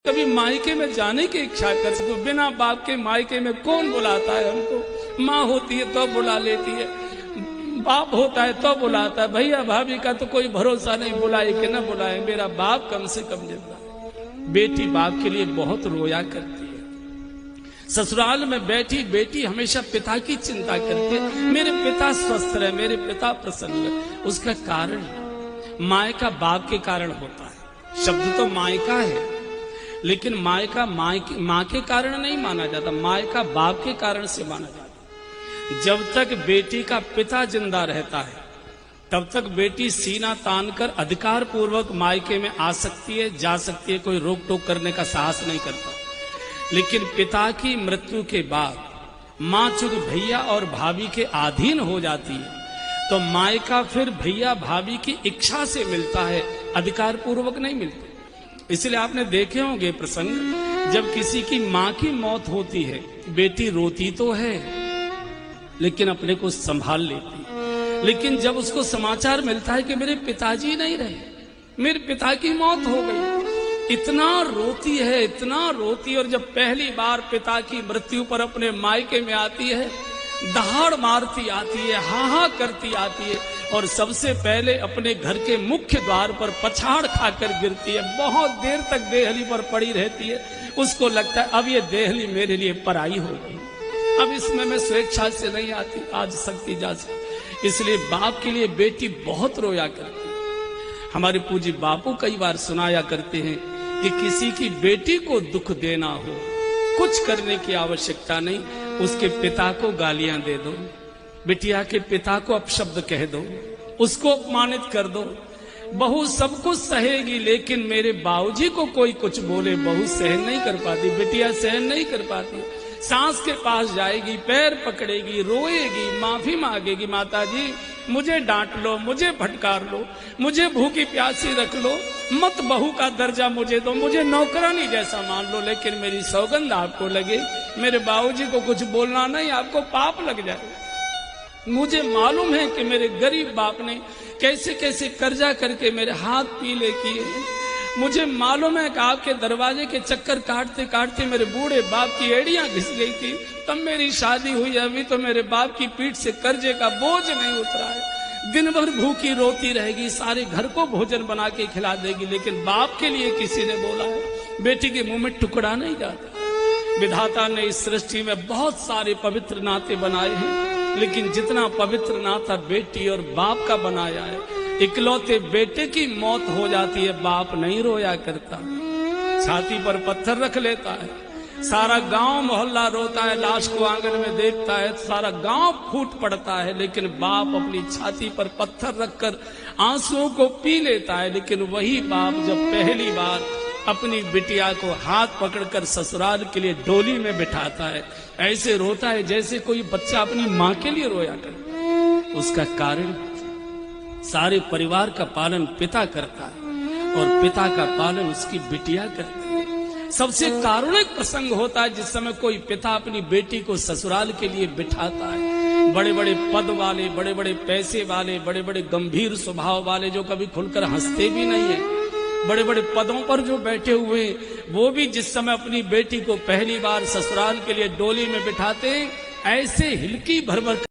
कभी मायके में जाने की इच्छा कर सको, बिना बाप के मायके में कौन बुलाता है हमको। माँ होती है तो बुला लेती है, बाप होता है तो बुलाता है। भैया भाभी का तो कोई भरोसा नहीं, बुलाए कि ना बुलाए, मेरा बाप कम से कम जिंदा है। बेटी बाप के लिए बहुत रोया करती है। ससुराल में बैठी बेटी हमेशा पिता की चिंता करती है, मेरे पिता स्वस्थ रहे, मेरे पिता प्रसन्न रहे। उसका कारण मायका बाप के कारण होता है। शब्द तो मायका है, लेकिन मायका माँ के कारण नहीं माना जाता, मायका बाप के कारण से माना जाता। जब तक बेटी का पिता जिंदा रहता है तब तक बेटी सीना तानकर अधिकार पूर्वक मायके में आ सकती है, जा सकती है, कोई रोक टोक करने का साहस नहीं करता। लेकिन पिता की मृत्यु के बाद माँ चूंकि भैया और भाभी के अधीन हो जाती है तो मायका फिर भैया भाभी की इच्छा से मिलता है, अधिकार पूर्वक नहीं मिलता। इसलिए आपने देखे होंगे प्रसंग, जब किसी की माँ की मौत होती है बेटी रोती तो है लेकिन अपने को संभाल लेती है। लेकिन जब उसको समाचार मिलता है कि मेरे पिताजी नहीं रहे, मेरे पिता की मौत हो गई, इतना रोती है, इतना रोती है। और जब पहली बार पिता की मृत्यु पर अपने मायके में आती है, दहाड़ मारती आती है, हाहा करती आती है और सबसे पहले अपने घर के मुख्य द्वार पर पछाड़ खाकर गिरती है। बहुत देर तक देहली पर पड़ी रहती है। उसको लगता है अब ये देहली मेरे लिए पराई होगी, अब इसमें मैं स्वेच्छा से नहीं आती, आज सकती जा सकती। इसलिए बाप के लिए बेटी बहुत रोया करती है। हमारे पूज्य बापू कई बार सुनाया करते हैं कि किसी की बेटी को दुख देना हो, कुछ करने की आवश्यकता नहीं, उसके पिता को गालियां दे दो, बिटिया के पिता को अपशब्द कह दो, उसको अपमानित कर दो। बहू सब कुछ सहेगी, लेकिन मेरे बाबूजी को कोई कुछ बोले बहू सहन नहीं कर पाती, बिटिया सहन नहीं कर पाती। सास के पास जाएगी, पैर पकड़ेगी, रोएगी, माफी मांगेगी, माता जी मुझे डांट लो, मुझे फटकार लो, मुझे भूखी प्यासी रख लो, मत बहू का दर्जा मुझे दो, मुझे नौकरानी जैसा मान लो, लेकिन मेरी सौगंध आपको लगे, मेरे बाबूजी को कुछ बोलना नहीं, आपको पाप लग जाए। मुझे मालूम है कि मेरे गरीब बाप ने कैसे कैसे कर्जा करके मेरे हाथ पीले किए। मुझे मालूम है कि आपके दरवाजे के चक्कर काटते काटते मेरे बूढ़े बाप की एड़ियां घिस गई थी, तब मेरी शादी हुई। अभी तो मेरे बाप की पीठ से कर्जे का बोझ नहीं उतरा है। दिन भर भूखी रोती रहेगी, सारे घर को भोजन बना के खिला देगी, लेकिन बाप के लिए किसी ने बोला है बेटी के मुंह में टुकड़ा नहीं जाता। विधाता ने इस सृष्टि में बहुत सारे पवित्र नाते बनाए हैं, लेकिन जितना पवित्र नाता बेटी और बाप का बनाया है, इकलौते बेटे की मौत हो जाती है, बाप नहीं रोया करता, छाती पर पत्थर रख लेता है। सारा गांव मोहल्ला रोता है, लाश को आंगन में देखता है, सारा गांव फूट पड़ता है, लेकिन बाप अपनी छाती पर पत्थर रखकर आंसुओं को पी लेता है। लेकिन वही बाप जब पहली बार अपनी बिटिया को हाथ पकड़कर ससुराल के लिए डोली में बिठाता है, ऐसे रोता है जैसे कोई बच्चा अपनी माँ के लिए रोया करे। उसका कारण सारे परिवार का पालन पिता करता है और पिता का पालन उसकी बिटिया करती है। सबसे कारुणिक प्रसंग होता है जिस समय कोई पिता अपनी बेटी को ससुराल के लिए बिठाता है। बड़े बड़े पद वाले, बड़े बड़े पैसे वाले, बड़े बड़े गंभीर स्वभाव वाले, जो कभी खुलकर हंसते भी नहीं है, बड़े बड़े पदों पर जो बैठे हुए, वो भी जिस समय अपनी बेटी को पहली बार ससुराल के लिए डोली में बिठाते, ऐसे हिलकी भर भर